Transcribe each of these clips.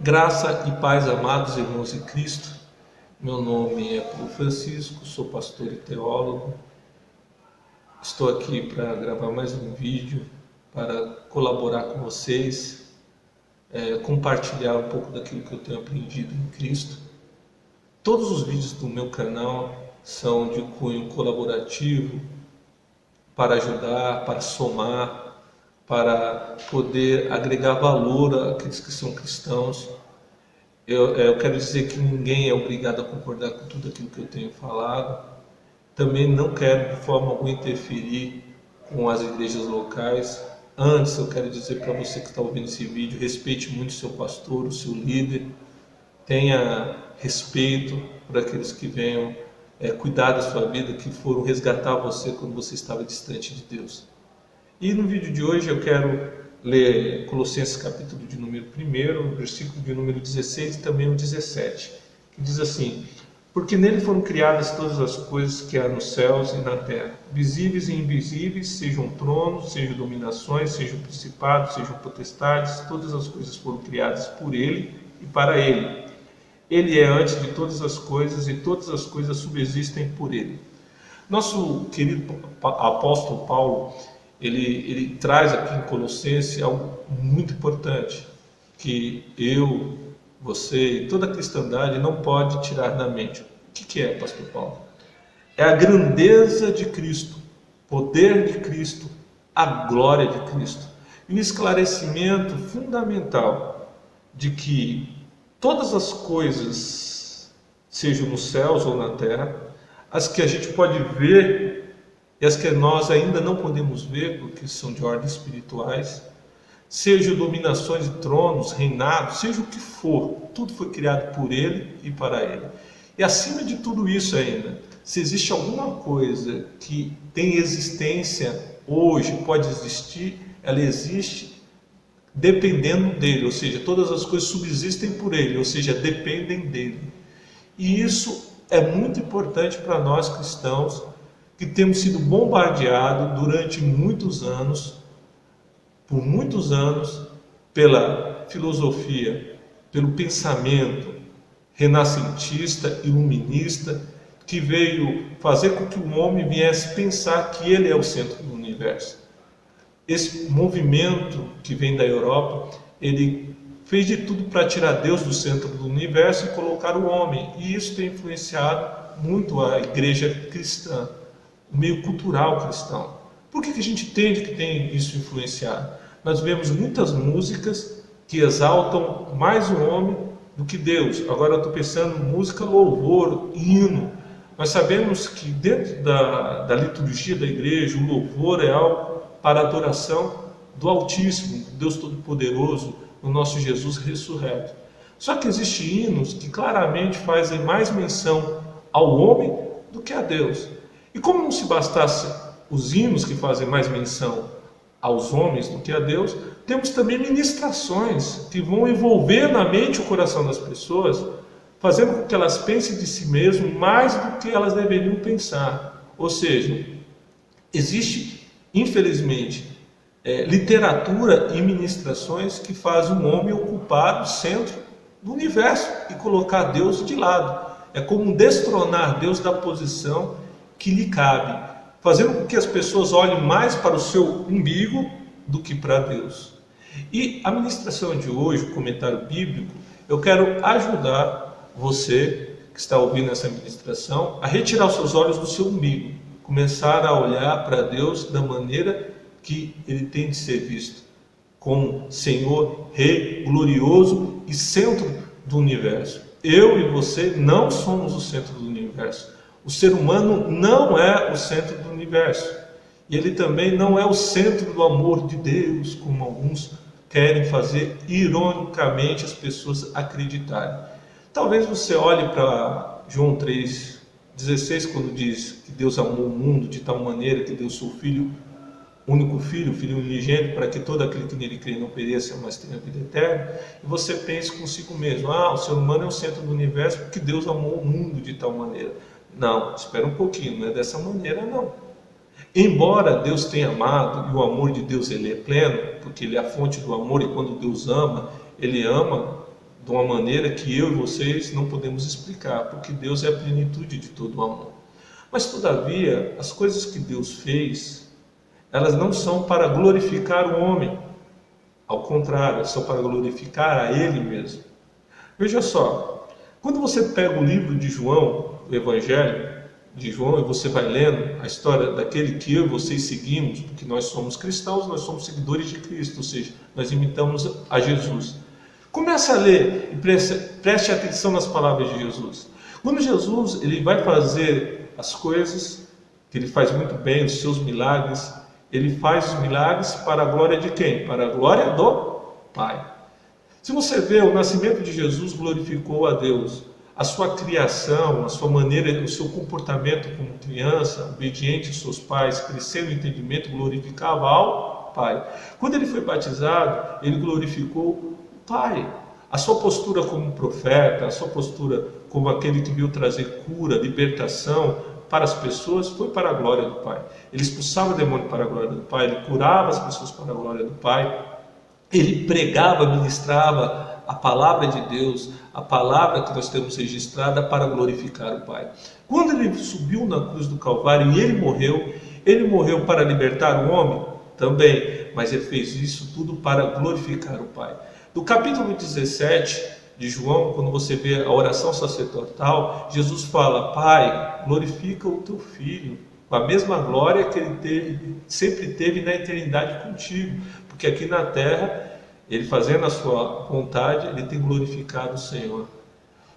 Graça e paz, amados irmãos em Cristo. Meu nome é Paulo Francisco, sou pastor e teólogo. Estou aqui para gravar mais um vídeo, para colaborar com vocês, compartilhar um pouco daquilo que eu tenho aprendido em Cristo. Todos os vídeos do meu canal são de cunho colaborativo, para ajudar, para somar, para poder agregar valor àqueles que são cristãos. Eu quero dizer que ninguém é obrigado a concordar com tudo aquilo que eu tenho falado. Também não quero de forma alguma interferir com as igrejas locais. Antes, eu quero dizer para você que está ouvindo esse vídeo, respeite muito o seu pastor, o seu líder. Tenha respeito por aqueles que venham cuidar da sua vida, que foram resgatar você quando você estava distante de Deus. E no vídeo de hoje eu quero ler Colossenses capítulo de número 1, versículo de número 16 e também o 17, que diz assim: porque nele foram criadas todas as coisas que há nos céus e na terra, visíveis e invisíveis, sejam tronos, sejam dominações, sejam principados, sejam potestades, todas as coisas foram criadas por ele e para ele. Ele é antes de todas as coisas e todas as coisas subsistem por ele. Nosso querido apóstolo Paulo, ele traz aqui em Colossenses algo muito importante, que eu, você e toda a cristandade não pode tirar da mente. O que é, pastor Paulo? É a grandeza de Cristo, poder de Cristo, a glória de Cristo. E um esclarecimento fundamental de que todas as coisas, sejam nos céus ou na terra, as que a gente pode ver e as que nós ainda não podemos ver, porque são de ordem espirituais, sejam dominações de tronos, reinados, seja o que for, tudo foi criado por ele e para ele. E acima de tudo isso ainda, se existe alguma coisa que tem existência hoje, pode existir, ela existe dependendo dele, ou seja, todas as coisas subsistem por ele, ou seja, dependem dele. E isso é muito importante para nós cristãos, que temos sido bombardeados durante muitos anos, por muitos anos, pela filosofia, pelo pensamento renascentista, iluminista, que veio fazer com que o homem viesse pensar que ele é o centro do universo. Esse movimento que vem da Europa, ele fez de tudo para tirar Deus do centro do universo e colocar o homem. E isso tem influenciado muito a igreja cristã, o meio cultural cristão. Por que a gente entende que tem isso influenciado? Nós vemos muitas músicas que exaltam mais o homem do que Deus. Agora eu estou pensando em música louvor, hino. Nós sabemos que dentro da liturgia da igreja, o louvor é algo para a adoração do Altíssimo, Deus Todo-Poderoso, o nosso Jesus ressurreto. Só que existem hinos que claramente fazem mais menção ao homem do que a Deus. E como não se bastasse os hinos que fazem mais menção aos homens do que a Deus, temos também ministrações que vão envolver na mente e o coração das pessoas, fazendo com que elas pensem de si mesmas mais do que elas deveriam pensar. Ou seja, existe, infelizmente, literatura e ministrações que fazem o homem ocupar o centro do universo e colocar Deus de lado. É como destronar Deus da posição que lhe cabe, fazendo com que as pessoas olhem mais para o seu umbigo do que para Deus. E a ministração de hoje, o comentário bíblico, eu quero ajudar você que está ouvindo essa ministração a retirar os seus olhos do seu umbigo, começar a olhar para Deus da maneira que ele tem de ser visto, como Senhor, Rei, glorioso e centro do universo. Eu e você não somos o centro do universo. O ser humano não é o centro do universo. E ele também não é o centro do amor de Deus, como alguns querem fazer ironicamente as pessoas acreditarem. Talvez você olhe para João 3,16, quando diz que Deus amou o mundo de tal maneira que deu seu Filho, único Filho, Filho unigênito, para que todo aquele que nele crê não pereça, mas tenha vida eterna. E você pense consigo mesmo: o ser humano é o centro do universo porque Deus amou o mundo de tal maneira. Não, espera um pouquinho, não é dessa maneira não. Embora Deus tenha amado, e o amor de Deus ele é pleno, porque ele é a fonte do amor, e quando Deus ama, ele ama de uma maneira que eu e vocês não podemos explicar, porque Deus é a plenitude de todo o amor. Mas, todavia, as coisas que Deus fez, elas não são para glorificar o homem. Ao contrário, são para glorificar a Ele mesmo. Veja só, quando você pega o livro de João, o Evangelho de João, e você vai lendo a história daquele que eu e vocês seguimos, porque nós somos cristãos, nós somos seguidores de Cristo, ou seja, nós imitamos a Jesus. Comece a ler e preste atenção nas palavras de Jesus. Quando Jesus ele vai fazer as coisas, que ele faz muito bem, os seus milagres, ele faz os milagres para a glória de quem? Para a glória do Pai. Se você vê, o nascimento de Jesus glorificou a Deus. A sua criação, a sua maneira, o seu comportamento como criança, obediente aos seus pais, crescendo em entendimento, glorificava ao Pai. Quando ele foi batizado, ele glorificou o Pai. A sua postura como profeta, a sua postura como aquele que veio trazer cura, libertação para as pessoas, foi para a glória do Pai. Ele expulsava o demônio para a glória do Pai, ele curava as pessoas para a glória do Pai, ele pregava, ministrava a palavra de Deus, a palavra que nós temos registrada para glorificar o Pai. Quando ele subiu na cruz do Calvário e ele morreu para libertar o homem? Também, mas ele fez isso tudo para glorificar o Pai. No capítulo 17 de João, quando você vê a oração sacerdotal, Jesus fala: Pai, glorifica o teu Filho, com a mesma glória que ele sempre teve na eternidade contigo, porque aqui na terra, ele fazendo a sua vontade, ele tem glorificado o Senhor.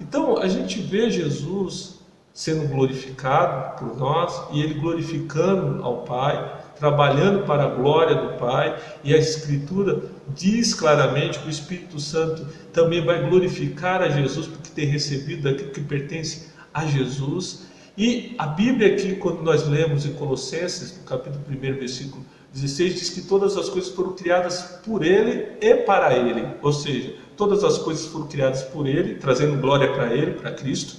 Então a gente vê Jesus sendo glorificado por nós e ele glorificando ao Pai, trabalhando para a glória do Pai, e a Escritura diz claramente que o Espírito Santo também vai glorificar a Jesus, porque tem recebido aquilo que pertence a Jesus. E a Bíblia aqui, quando nós lemos em Colossenses, no capítulo 1, versículo 16, diz que todas as coisas foram criadas por Ele e para Ele, ou seja, todas as coisas foram criadas por Ele, trazendo glória para Ele, para Cristo,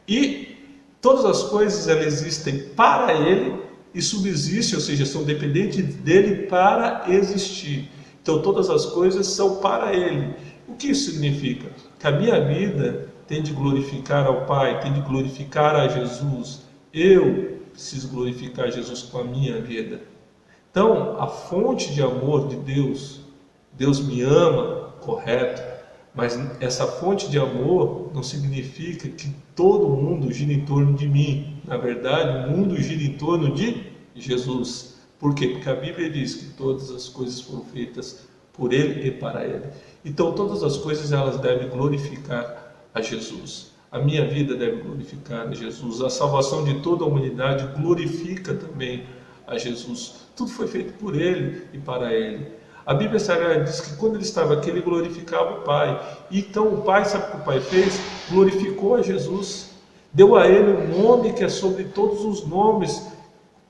e todas as coisas elas existem para Ele e subsistem, ou seja, são dependentes dele para existir. Então todas as coisas são para Ele. O que isso significa? Que a minha vida tem de glorificar ao Pai, tem de glorificar a Jesus. Eu preciso glorificar Jesus com a minha vida. Então, a fonte de amor de Deus, Deus me ama, correto, mas essa fonte de amor não significa que todo mundo gira em torno de mim. Na verdade, o mundo gira em torno de Jesus. Por quê? Porque a Bíblia diz que todas as coisas foram feitas por Ele e para Ele. Então, todas as coisas elas devem glorificar a Jesus. A minha vida deve glorificar a Jesus. A salvação de toda a humanidade glorifica também a Jesus. Tudo foi feito por Ele e para Ele. A Bíblia Sagrada diz que quando Ele estava aqui, Ele glorificava o Pai. Então o Pai, sabe o que o Pai fez? Glorificou a Jesus. Deu a Ele um nome que é sobre todos os nomes,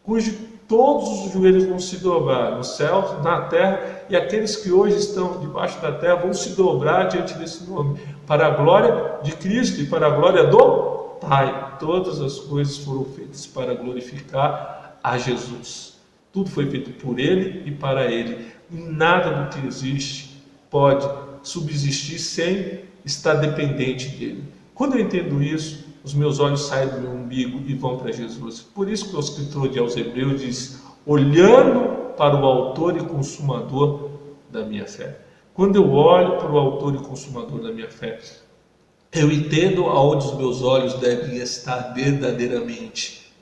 cujo todos os joelhos vão se dobrar, no céu, na terra, e aqueles que hoje estão debaixo da terra vão se dobrar diante desse nome, para a glória de Cristo e para a glória do Pai. Todas as coisas foram feitas para glorificar a Jesus. Tudo foi feito por Ele e para Ele. E nada do que existe pode subsistir sem estar dependente dEle. Quando eu entendo isso, os meus olhos saem do meu umbigo e vão para Jesus. Por isso que o escritor de aos Hebreus diz: olhando para o autor e consumador da minha fé. Quando eu olho para o autor e consumador da minha fé, eu entendo aonde os meus olhos devem estar verdadeiramente,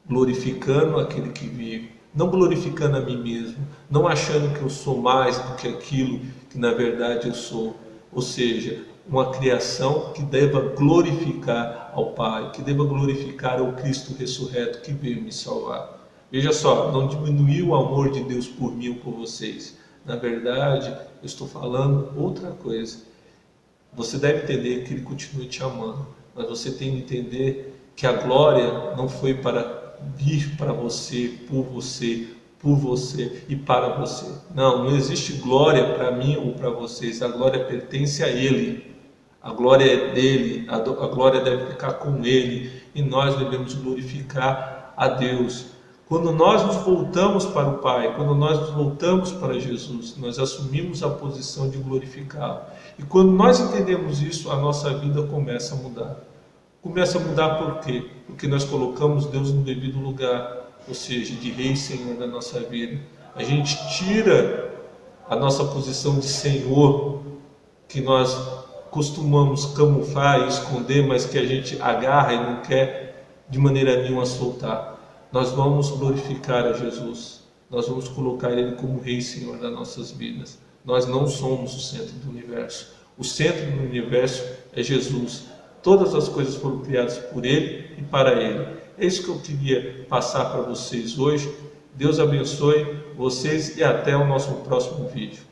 glorificando aquele que vive, não glorificando a mim mesmo, não achando que eu sou mais do que aquilo que na verdade eu sou, ou seja, uma criação que deva glorificar ao Pai, que deva glorificar ao Cristo ressurreto que veio me salvar. Veja só, não diminuiu o amor de Deus por mim ou por vocês. Na verdade, eu estou falando outra coisa. Você deve entender que Ele continua te amando, mas você tem de entender que a glória não foi para vir para você, por você e para você. Não existe glória para mim ou para vocês. A glória pertence a Ele. A glória é dele, a glória deve ficar com Ele, e nós devemos glorificar a Deus. Quando nós nos voltamos para o Pai, quando nós nos voltamos para Jesus, nós assumimos a posição de glorificá-lo. E quando nós entendemos isso, a nossa vida começa a mudar. Começa a mudar por quê? Porque nós colocamos Deus no devido lugar, ou seja, de Rei e Senhor da nossa vida. A gente tira a nossa posição de Senhor, que nós costumamos camuflar e esconder, mas que a gente agarra e não quer de maneira nenhuma soltar. Nós vamos glorificar a Jesus, nós vamos colocar Ele como Rei e Senhor das nossas vidas. Nós não somos o centro do universo. O centro do universo é Jesus. Todas as coisas foram criadas por Ele e para Ele. É isso que eu queria passar para vocês hoje. Deus abençoe vocês e até o nosso próximo vídeo.